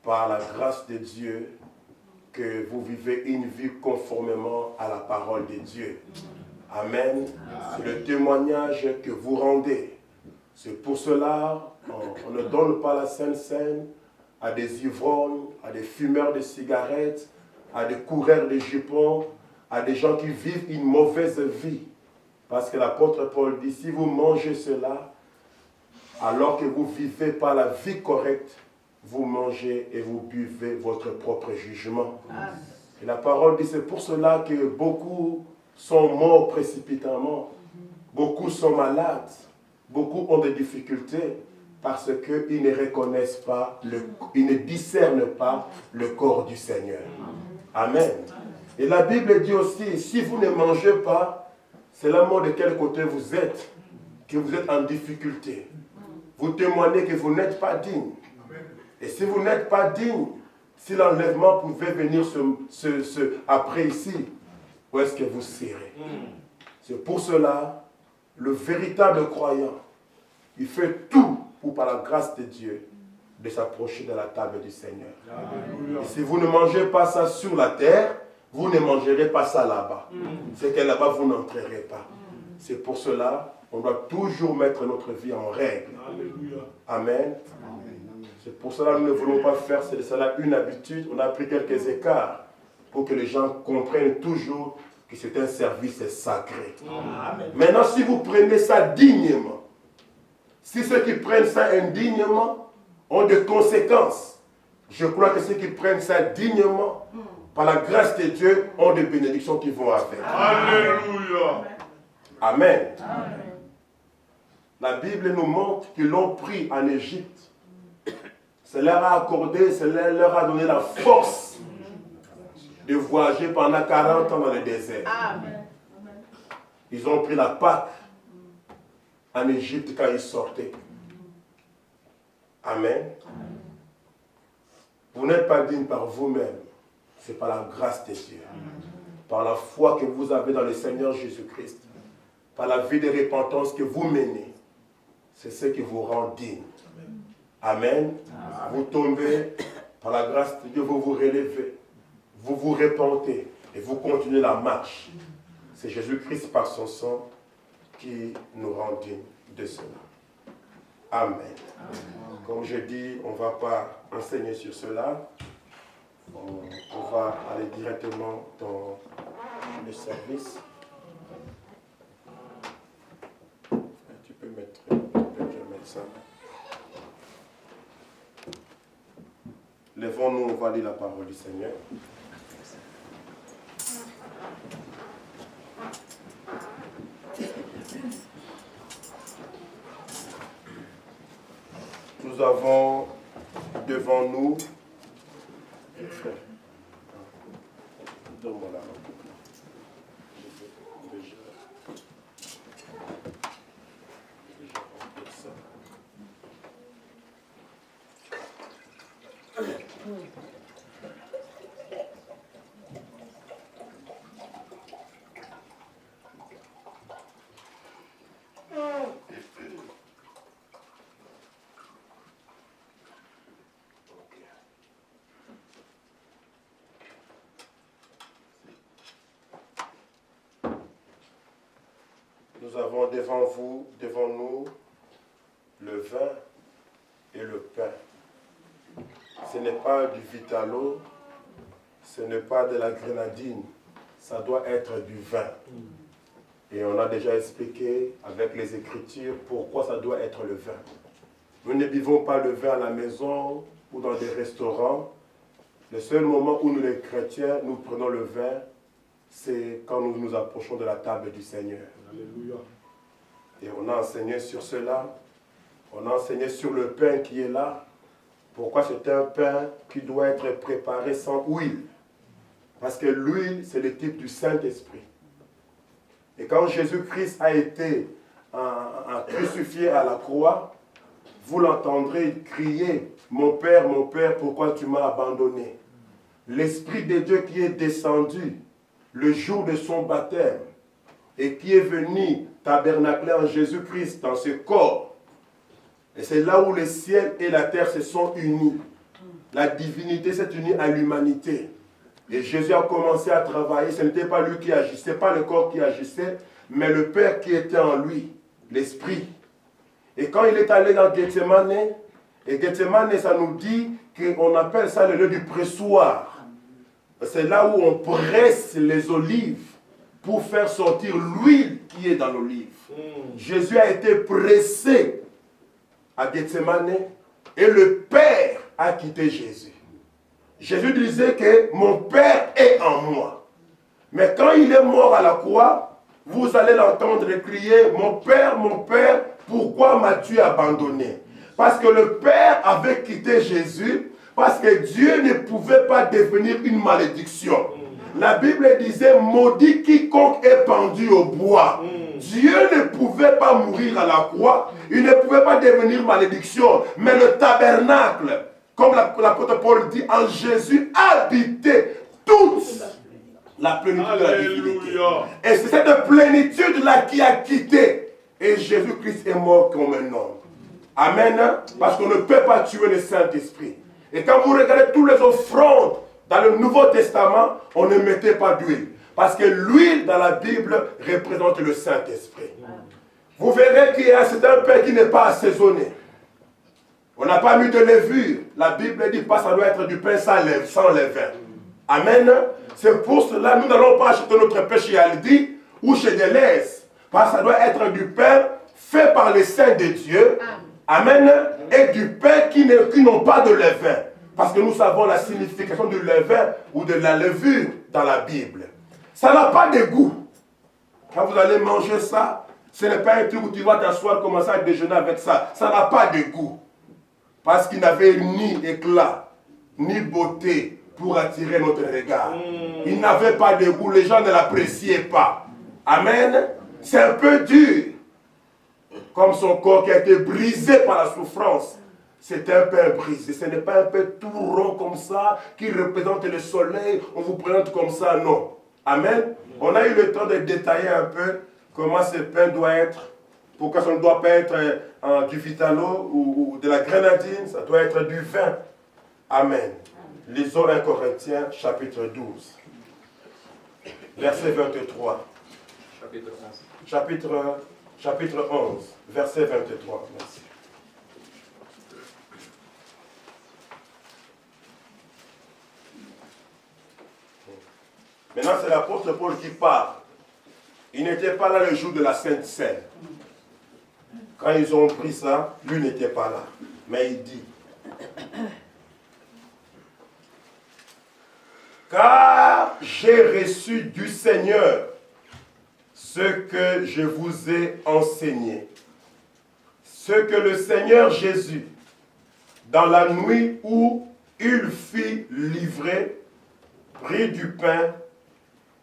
par la grâce de Dieu, que vous vivez une vie conformément à la parole de Dieu. Amen. C'est le témoignage que vous rendez. C'est pour cela qu'on ne donne pas la Sainte Seine à des ivrognes, à des fumeurs de cigarettes, à des coureurs de jupons, à des gens qui vivent une mauvaise vie. Parce que l'apôtre Paul dit, si vous mangez cela, alors que vous ne vivez pas la vie correcte, vous mangez et vous buvez votre propre jugement. Et la parole dit, c'est pour cela que beaucoup sont morts précipitamment, beaucoup sont malades, beaucoup ont des difficultés, parce qu'ils ne reconnaissent pas, ils ne discernent pas le corps du Seigneur. Amen. Et la Bible dit aussi, si vous ne mangez pas, c'est la mort de quel côté vous êtes, que vous êtes en difficulté. Vous témoignez que vous n'êtes pas digne. Et si vous n'êtes pas digne, si l'enlèvement pouvait venir après ici, où est-ce que vous serez? C'est pour cela, le véritable croyant, il fait tout pour, par la grâce de Dieu, de s'approcher de la table du Seigneur. Et si vous ne mangez pas ça sur la terre, vous ne mangerez pas ça là-bas. C'est que là-bas, vous n'entrerez pas. C'est pour cela on doit toujours mettre notre vie en règle. Amen. C'est pour cela que nous ne voulons pas faire de cela une habitude. On a pris quelques écarts pour que les gens comprennent toujours que c'est un service sacré. Amen. Maintenant, si vous prenez ça dignement, si ceux qui prennent ça indignement ont des conséquences, je crois que ceux qui prennent ça dignement, par la grâce de Dieu, ont des bénédictions qui vont avec. Alléluia. Amen. Amen. La Bible nous montre qu'ils l'ont pris en Égypte. Cela leur a accordé, cela leur a donné la force de voyager pendant 40 ans dans le désert. Amen. Ils ont pris la Pâque en Égypte quand ils sortaient. Amen. Vous n'êtes pas digne par vous-même. C'est par la grâce de Dieu. Par la foi que vous avez dans le Seigneur Jésus-Christ. Par la vie de repentance que vous menez. C'est ce qui vous rend digne. Amen. Vous tombez, par la grâce de Dieu, vous vous relevez. Vous vous repentez et vous continuez la marche. C'est Jésus-Christ par son sang qui nous rend dignes de cela. Amen. Comme je dis, on ne va pas enseigner sur cela. On va aller directement dans le service. Tu peux mettre ça. Lèvons-nous, on va lire la parole du Seigneur. Nous avons devant nous, donne-moi la main. Nous avons devant nous, le vin et le pain. Ce n'est pas du Vitalo, ce n'est pas de la grenadine, ça doit être du vin. Et on a déjà expliqué avec les Écritures pourquoi ça doit être le vin. Nous ne buvons pas le vin à la maison ou dans des restaurants. Le seul moment où nous les chrétiens, nous prenons le vin, c'est quand nous nous approchons de la table du Seigneur. Alléluia. Et on a enseigné sur cela. On a enseigné sur le pain qui est là. Pourquoi c'est un pain qui doit être préparé sans huile? Parce que l'huile, c'est le type du Saint-Esprit. Et quand Jésus-Christ a été crucifié à la croix, vous l'entendrez crier, « Mon Père, pourquoi tu m'as abandonné ?» L'Esprit de Dieu qui est descendu le jour de son baptême et qui est venu tabernacler en Jésus-Christ dans ce corps. Et c'est là où le ciel et la terre se sont unis la divinité s'est unie à l'humanité. Et Jésus a commencé à travailler. Ce n'était pas lui qui agissait, pas le corps qui agissait, mais le Père qui était en lui, l'Esprit. Et quand il est allé dans Gethsemane, et Gethsemane, ça nous dit qu'on appelle ça le lieu du pressoir. C'est là où on presse les olives pour faire sortir l'huile qui est dans l'olive. Jésus a été pressé à Gethsemane et le Père a quitté Jésus. Jésus disait que mon Père est en moi. Mais quand il est mort à la croix, vous allez l'entendre crier, mon Père, pourquoi m'as-tu abandonné? Parce que le Père avait quitté Jésus, parce que Dieu ne pouvait pas devenir une malédiction. La Bible disait, maudit quiconque est pendu au bois. Dieu ne pouvait pas mourir à la croix, il ne pouvait pas devenir malédiction, mais le tabernacle, comme l'apôtre Paul dit, en Jésus habitait toute la plénitude de la divinité. Et c'est cette plénitude-là qui a quitté. Et Jésus-Christ est mort comme un homme. Amen. Parce qu'on ne peut pas tuer le Saint-Esprit. Et quand vous regardez toutes les offrandes dans le Nouveau Testament, on ne mettait pas d'huile. Parce que l'huile dans la Bible représente le Saint-Esprit. Vous verrez qu'il y a c'est un pain qui n'est pas assaisonné. On n'a pas mis de levure. La Bible dit pas ça doit être du pain sans levain. Amen. C'est pour cela nous n'allons pas acheter notre pain chez Aldi ou chez Deleuze. Parce que ça doit être du pain fait par les saints de Dieu. Amen. Et du pain qui n'ont pas de levain. Parce que nous savons la signification du levain ou de la levure dans la Bible. Ça n'a pas de goût. Quand vous allez manger ça, ce n'est pas un truc où tu vas t'asseoir, commencer à déjeuner avec ça. Ça n'a pas de goût. Parce qu'il n'avait ni éclat, ni beauté pour attirer notre regard. Il n'avait pas de goût, les gens ne l'appréciaient pas. Amen. C'est un peu dur. Comme son corps qui a été brisé par la souffrance. C'est un pain brisé. Ce n'est pas un pain tout rond comme ça, qui représente le soleil. On vous présente comme ça, non. Amen. On a eu le temps de détailler un peu comment ce pain doit être. Pourquoi ça ne doit pas être du vitalo ou de la grenadine, ça doit être du vin. Amen. Lisons 1 Corinthiens, chapitre 12. Verset 23. Chapitre 11, verset 23. Merci. Maintenant, c'est l'apôtre Paul qui parle. Il n'était pas là le jour de la Sainte Seine. Quand ils ont pris ça, lui n'était pas là. Mais il dit, car j'ai reçu du Seigneur ce que je vous ai enseigné. Ce que le Seigneur Jésus, dans la nuit où il fut livré, prit du pain,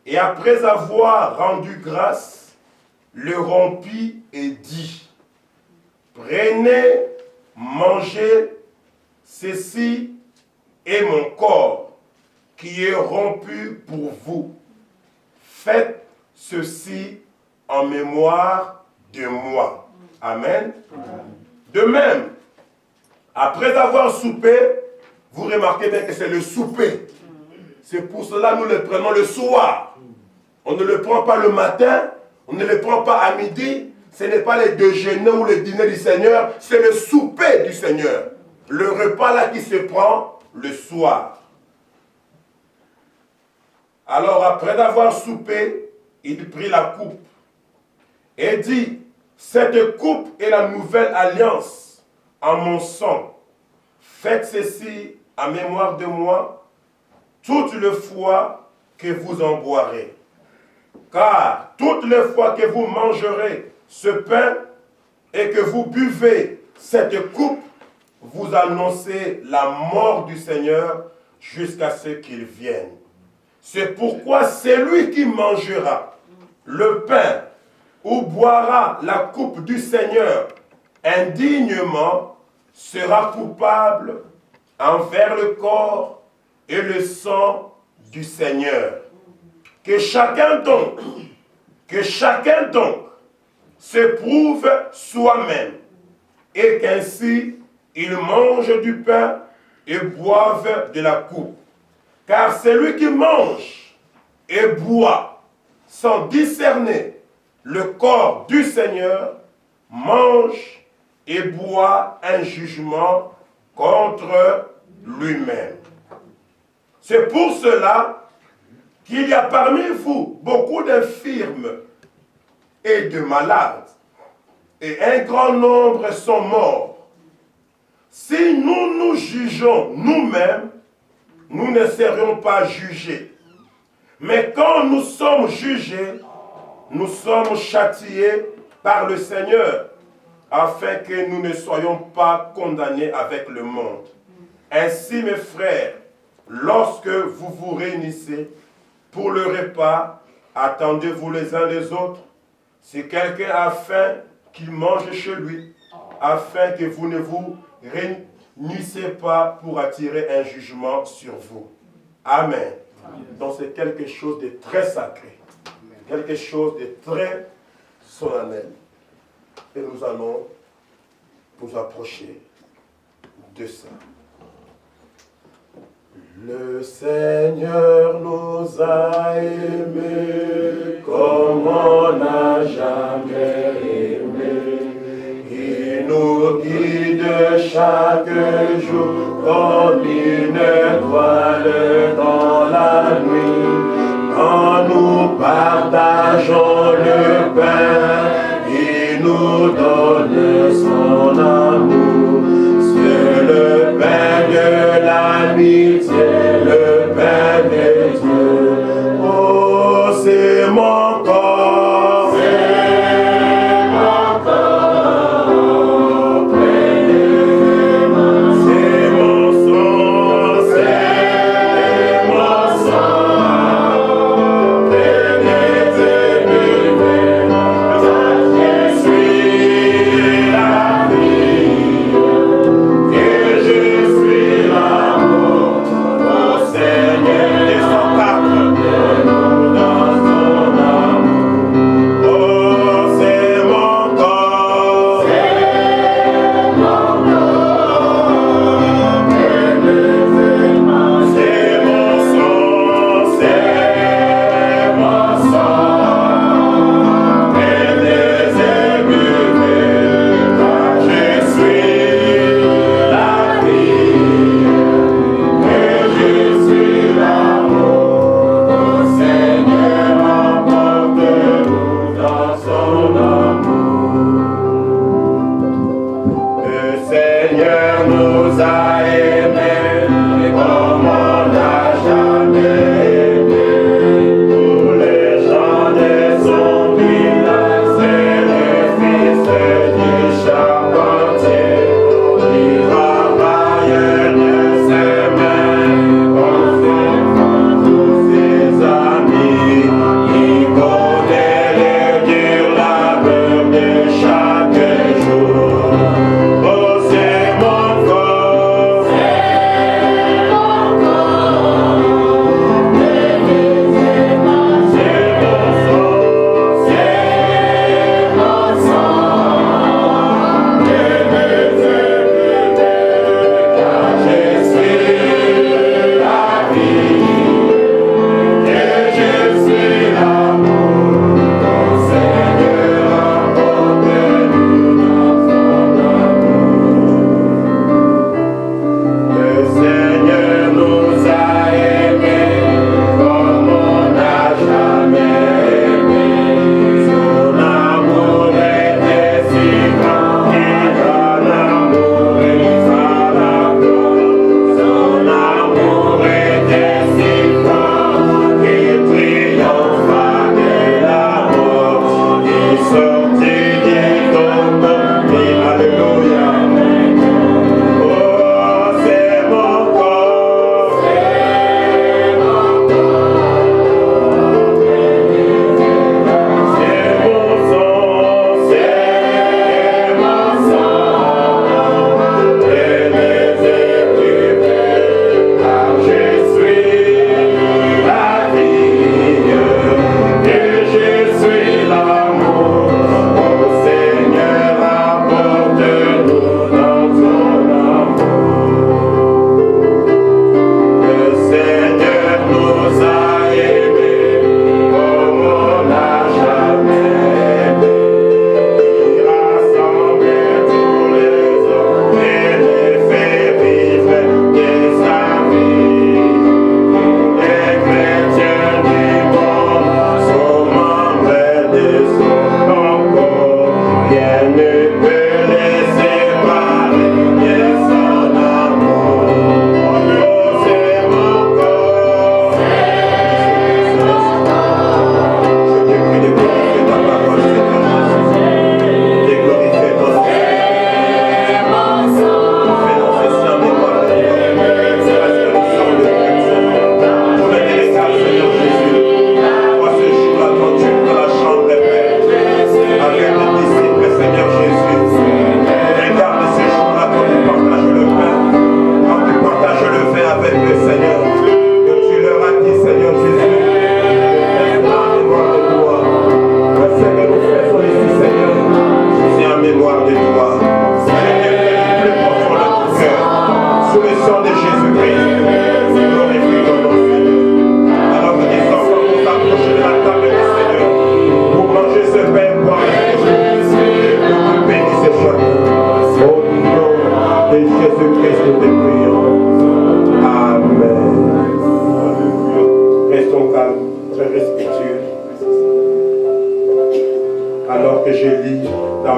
et après avoir rendu grâce, le rompit et dit, prenez, mangez, ceci est mon corps qui est rompu pour vous. Faites ceci en mémoire de moi. Amen. De même, après avoir soupé, vous remarquez bien que c'est le souper. C'est pour cela que nous le prenons le soir. On ne le prend pas le matin, on ne le prend pas à midi. Ce n'est pas le déjeuner ou le dîner du Seigneur, c'est le souper du Seigneur. Le repas là qui se prend le soir. Alors après avoir soupé, il prit la coupe et dit, cette coupe est la nouvelle alliance en mon sang. Faites ceci en mémoire de moi, toutes les fois que vous en boirez. Car toutes les fois que vous mangerez ce pain et que vous buvez cette coupe, vous annoncez la mort du Seigneur jusqu'à ce qu'il vienne. C'est pourquoi celui qui mangera le pain ou boira la coupe du Seigneur indignement sera coupable envers le corps et le sang du Seigneur. Que chacun donc se prouve soi-même et qu'ainsi il mange du pain et boivent de la coupe. Car celui qui mange et boit sans discerner le corps du Seigneur mange et boit un jugement contre lui-même. C'est pour cela qu'il y a parmi vous beaucoup d'infirmes et de malades, et un grand nombre sont morts. Si nous nous jugeons nous-mêmes, nous ne serions pas jugés. Mais quand nous sommes jugés, nous sommes châtiés par le Seigneur, afin que nous ne soyons pas condamnés avec le monde. Ainsi, mes frères, lorsque vous vous réunissez pour le repas, attendez-vous les uns les autres. Si quelqu'un a faim, qu'il mange chez lui, afin que vous ne vous réunissez pas pour attirer un jugement sur vous. Amen. Donc c'est quelque chose de très sacré, quelque chose de très solennel. Et nous allons nous approcher de ça. Le Seigneur nous a aimés comme on n'a jamais aimé. Il nous guide chaque jour comme une étoile dans la nuit. Quand nous partageons le pain, il nous donne son amour. C'est le pain de l'amitié, le pain de Dieu. Oh, c'est mon corps, c'est mon corps, c'est mon sang, c'est mon sang, je suis la vie, et je suis l'amour.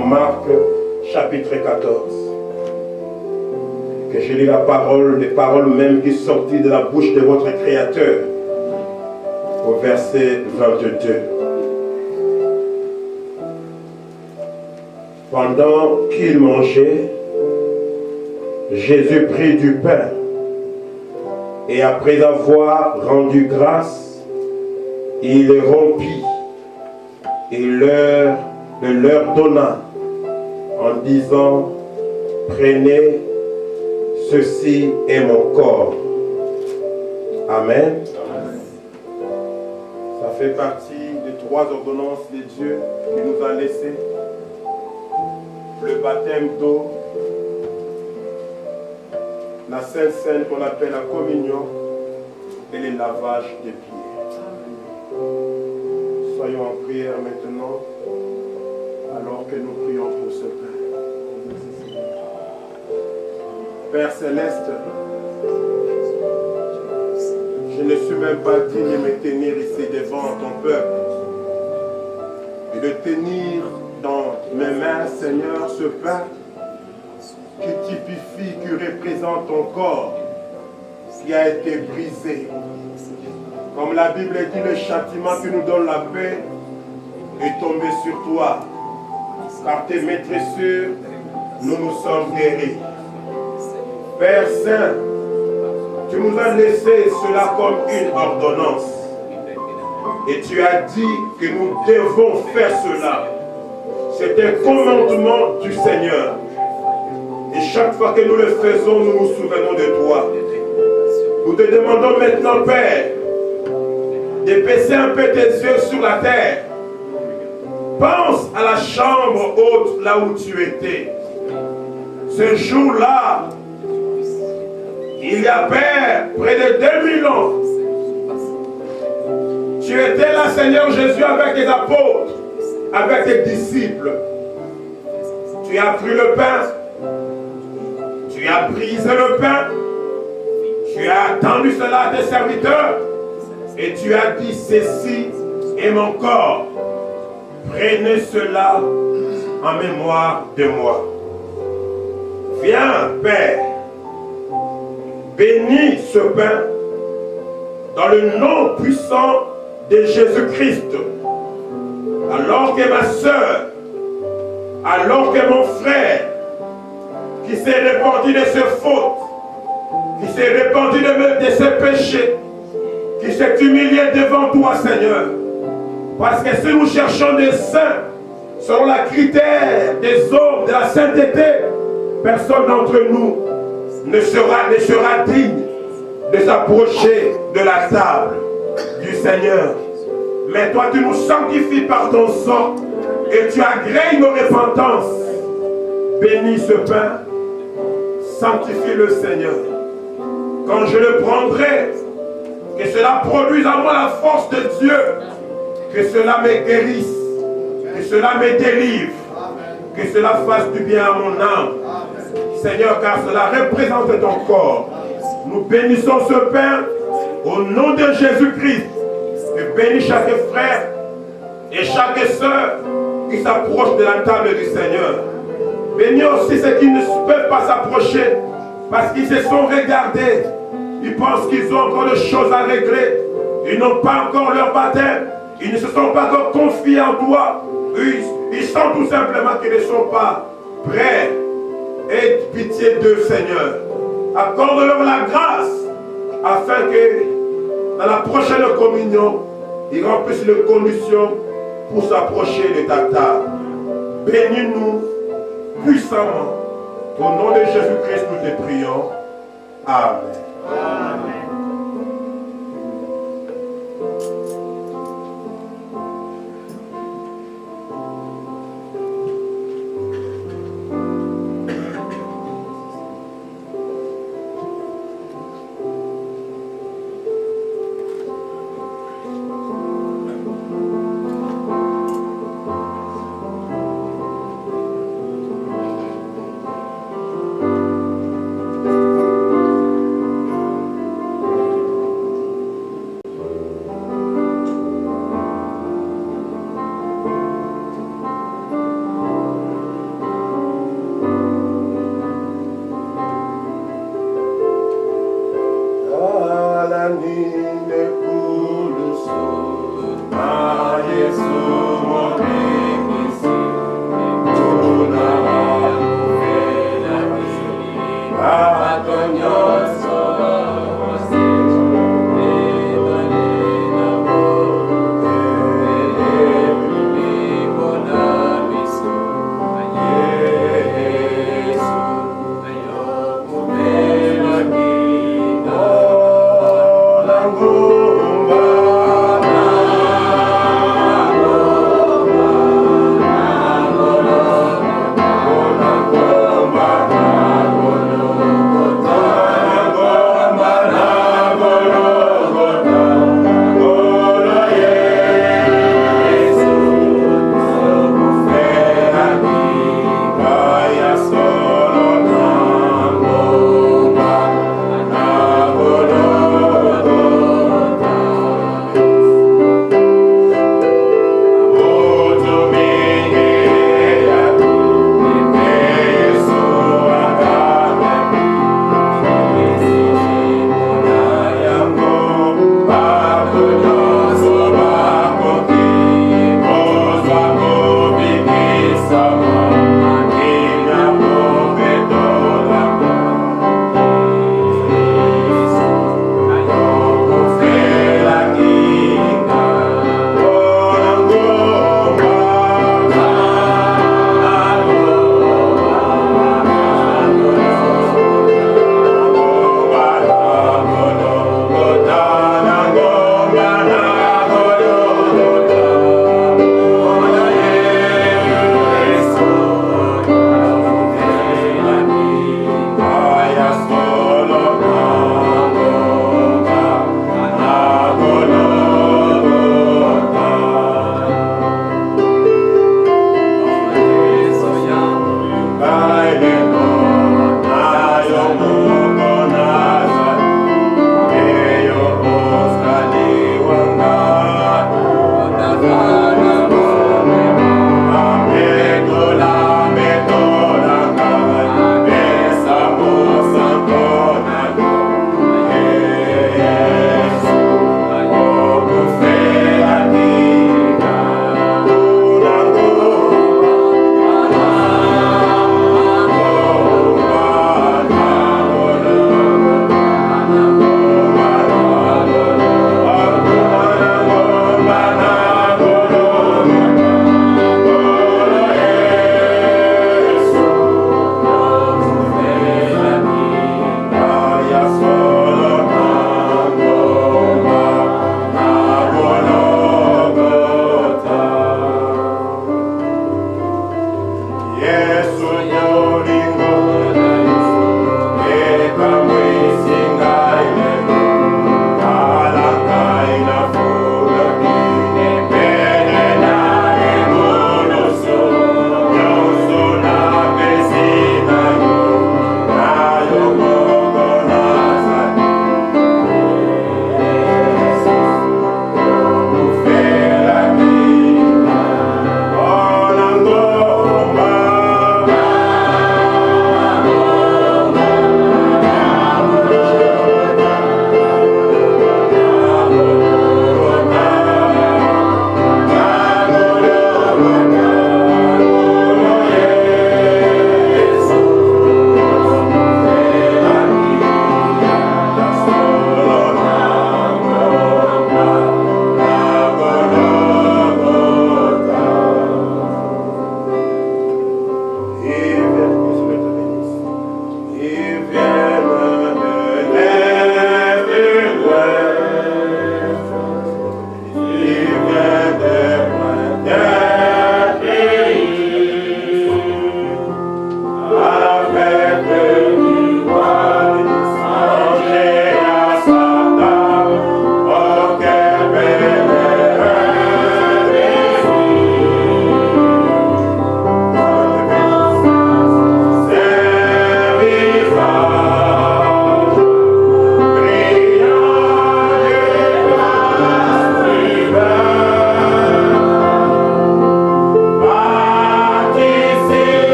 dans Marc chapitre 14. Que je lis la parole, les paroles même qui sortent de la bouche de votre Créateur. Au verset 22. Pendant qu'il mangeait, Jésus prit du pain et après avoir rendu grâce, il le rompit et le leur donna en disant, prenez, ceci est mon corps. Amen. Ça fait partie des 3 ordonnances de Dieu qu'il nous a laissées. Le baptême d'eau, la Sainte Seine qu'on appelle la communion et le lavage des pieds. Soyons en prière maintenant alors que nous prions pour ce pain. Père Céleste, je ne suis même pas digne de me tenir ici devant ton peuple et de tenir dans mes mains, Seigneur, ce pain qui typifie, qui représente ton corps qui a été brisé. Comme la Bible dit, le châtiment qui nous donne la paix est tombé sur toi. Par tes maîtressures, nous nous sommes guéris. Père Saint, tu nous as laissé cela comme une ordonnance. Et tu as dit que nous devons faire cela. C'est un commandement du Seigneur. Et chaque fois que nous le faisons, nous nous souvenons de toi. Nous te demandons maintenant, Père, de baisser un peu tes yeux sur la terre. Pense à la chambre haute, là où tu étais. Ce jour-là, il y a près de 2000 ans, tu étais là, Seigneur Jésus, avec tes apôtres, avec tes disciples. Tu as pris le pain, tu as brisé le pain, tu as tendu cela à tes serviteurs, et tu as dit, ceci est mon corps. Prenez cela en mémoire de moi. Viens, Père, bénis ce pain dans le nom puissant de Jésus-Christ. Alors que ma soeur, alors que mon frère, qui s'est répandu de ses fautes, qui s'est répandu de ses péchés, qui s'est humilié devant toi, Seigneur. Parce que si nous cherchons des saints, selon la critère des hommes, de la sainteté, personne d'entre nous ne sera digne de s'approcher de la table du Seigneur. Mais toi, tu nous sanctifies par ton sang et tu agrées nos repentances. Bénis ce pain, sanctifie le Seigneur. Quand je le prendrai, que cela produise en moi la force de Dieu, que cela me guérisse, que cela me délivre, que cela fasse du bien à mon âme. Seigneur, car cela représente ton corps. Nous bénissons ce pain au nom de Jésus-Christ. Et bénis chaque frère et chaque sœur qui s'approche de la table du Seigneur. Bénis aussi ceux qui ne peuvent pas s'approcher parce qu'ils se sont regardés. Ils pensent qu'ils ont encore des choses à régler. Ils n'ont pas encore leur baptême. Ils ne se sont pas encore confiés en toi. Ils sentent tout simplement qu'ils ne sont pas prêts. Aie pitié d'eux, Seigneur. Accorde-leur la grâce afin que dans la prochaine communion, ils remplissent les conditions pour s'approcher de ta table. Bénis-nous puissamment. Au nom de Jésus-Christ, nous te prions. Amen. Amen. Malanine Kuluso, Ma Yesu Mobekisi, Kuna Atonyoso, Langumba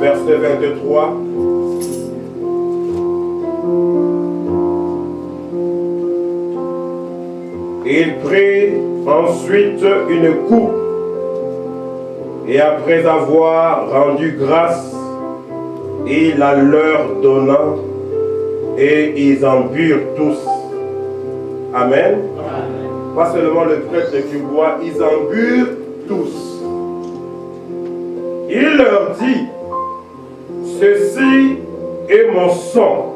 verset 23. Il prit ensuite une coupe, et après avoir rendu grâce, il la leur donna, et ils en burent tous. Amen. Amen. Pas seulement le prêtre qui boit, ils en burent tous. Il leur dit, ceci est mon sang,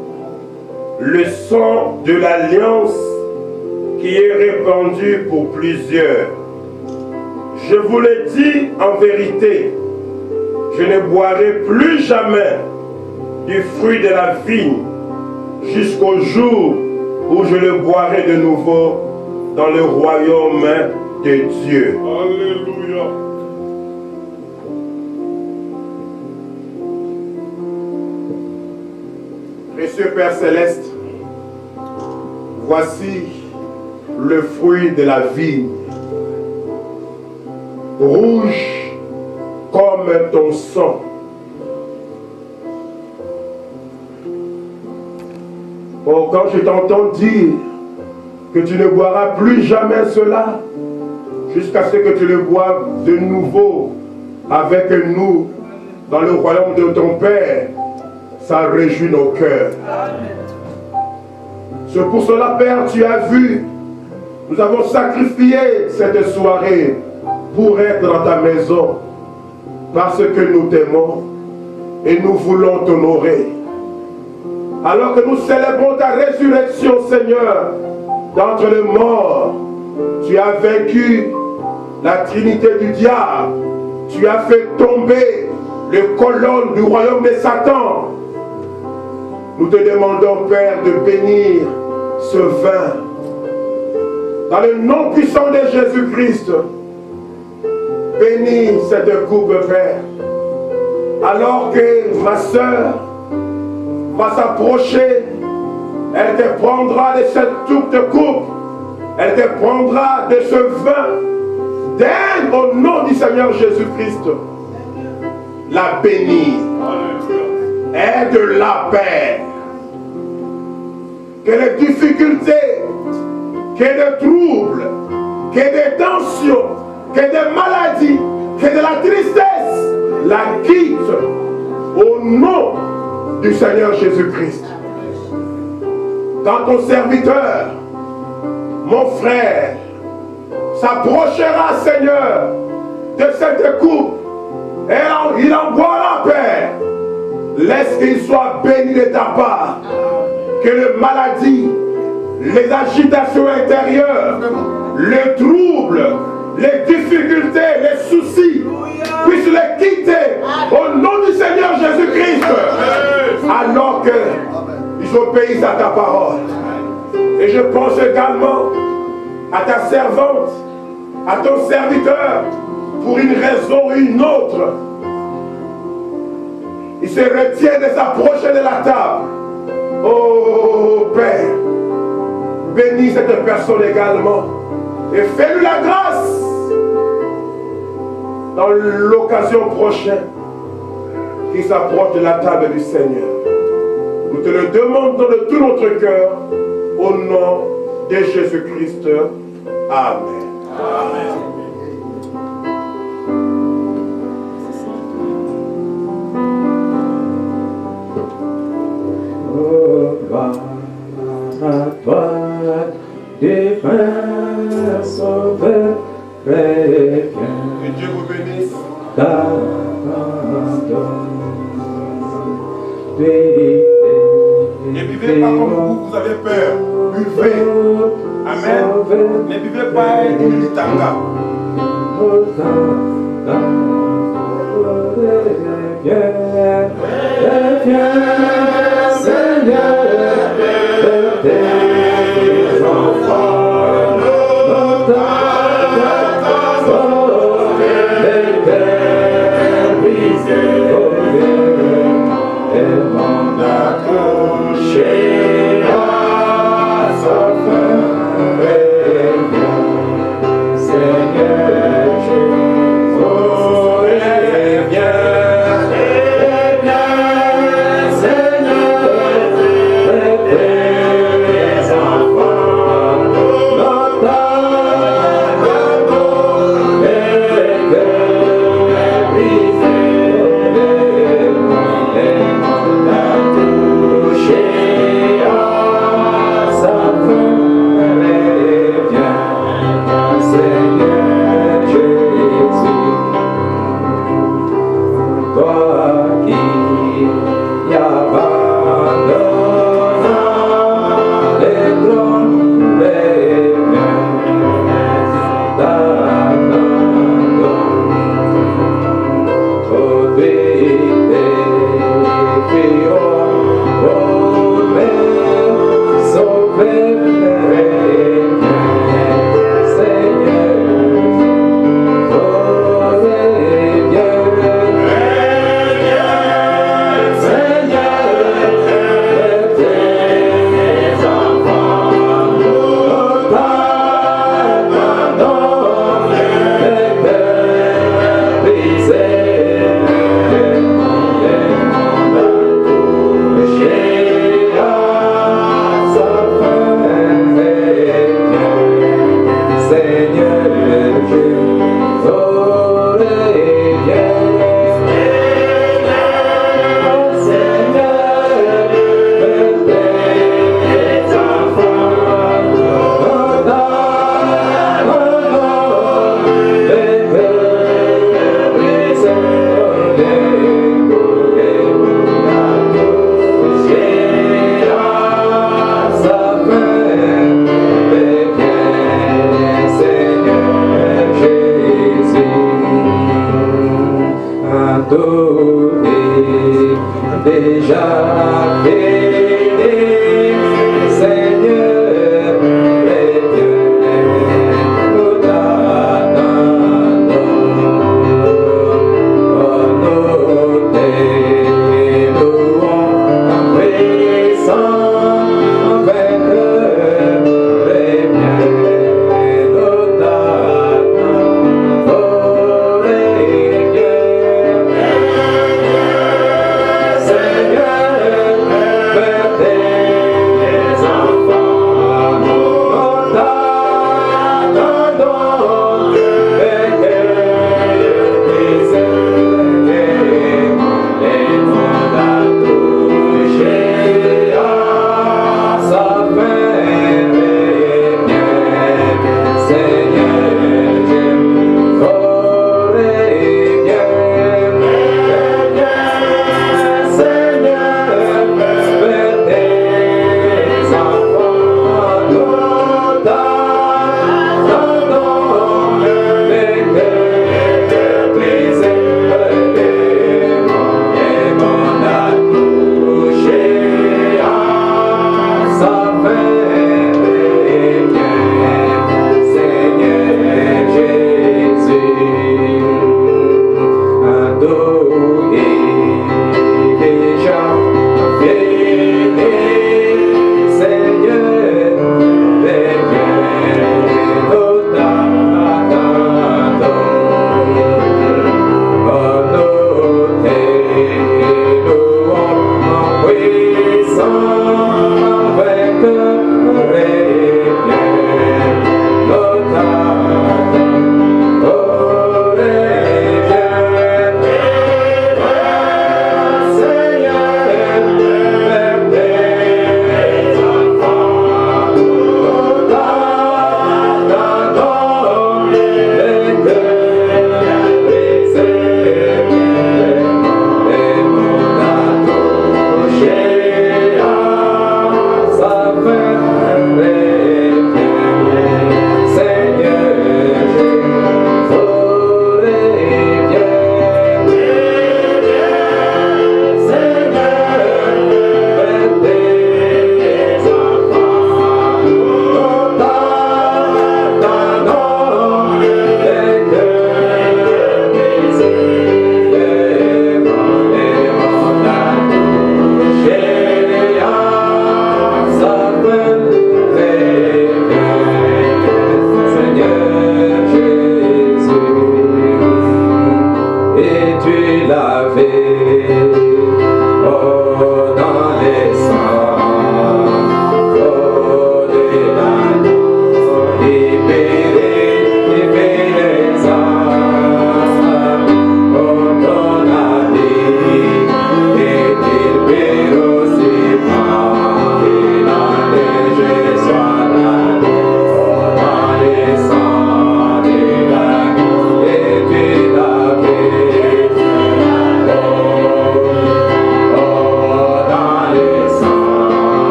le sang de l'alliance qui est répandu pour plusieurs. Je vous le dis en vérité, je ne boirai plus jamais du fruit de la vigne jusqu'au jour où je le boirai de nouveau dans le royaume de Dieu. Alléluia. Précieux Père Céleste, voici le fruit de la vigne, rouge comme ton sang. Oh, quand je t'entends dire que tu ne boiras plus jamais cela, jusqu'à ce que tu le boives de nouveau avec nous dans le royaume de ton Père, ça réjouit nos cœurs. C'est pour cela, Père, tu as vu, nous avons sacrifié cette soirée pour être dans ta maison, parce que nous t'aimons et nous voulons t'honorer. Alors que nous célébrons ta résurrection, Seigneur, d'entre les morts, tu as vaincu la trinité du diable, tu as fait tomber les colonnes du royaume de Satan. Nous te demandons, Père, de bénir ce vin. Dans le nom puissant de Jésus-Christ, bénis cette coupe, Père. Alors que ma soeur va s'approcher, elle te prendra de cette toute coupe, elle te prendra de ce vin, d'elle, au nom du Seigneur Jésus-Christ, la bénir. Aide-la, Père. Que les difficultés, que les troubles, que des tensions, que des maladies, que de la tristesse la quittent au nom du Seigneur Jésus-Christ. Quand ton serviteur, mon frère, s'approchera, Seigneur, de cette coupe, et il en boira, Père, laisse qu'il soit béni de ta part. Que les maladies, les agitations intérieures, les troubles, les difficultés, les soucis, puissent les quitter au nom du Seigneur Jésus-Christ, alors qu'ils obéissent à ta parole. Et je pense également à ta servante, à ton serviteur, pour une raison ou une autre. Il se retient de s'approcher de la table. Oh Père, bénis cette personne également et fais-lui la grâce dans l'occasion prochaine qu'il s'approche de la table du Seigneur. Nous te le demandons de tout notre cœur au nom de Jésus-Christ. Amen. Amen. Gloire à toi, divin sauveur, chrétien. Que Dieu vous bénisse. Ne buvez pas comme vous avez peur. Buvez. Amen. Ne buvez pas du tanga. Seigneur, de tes enfants,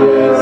Yes.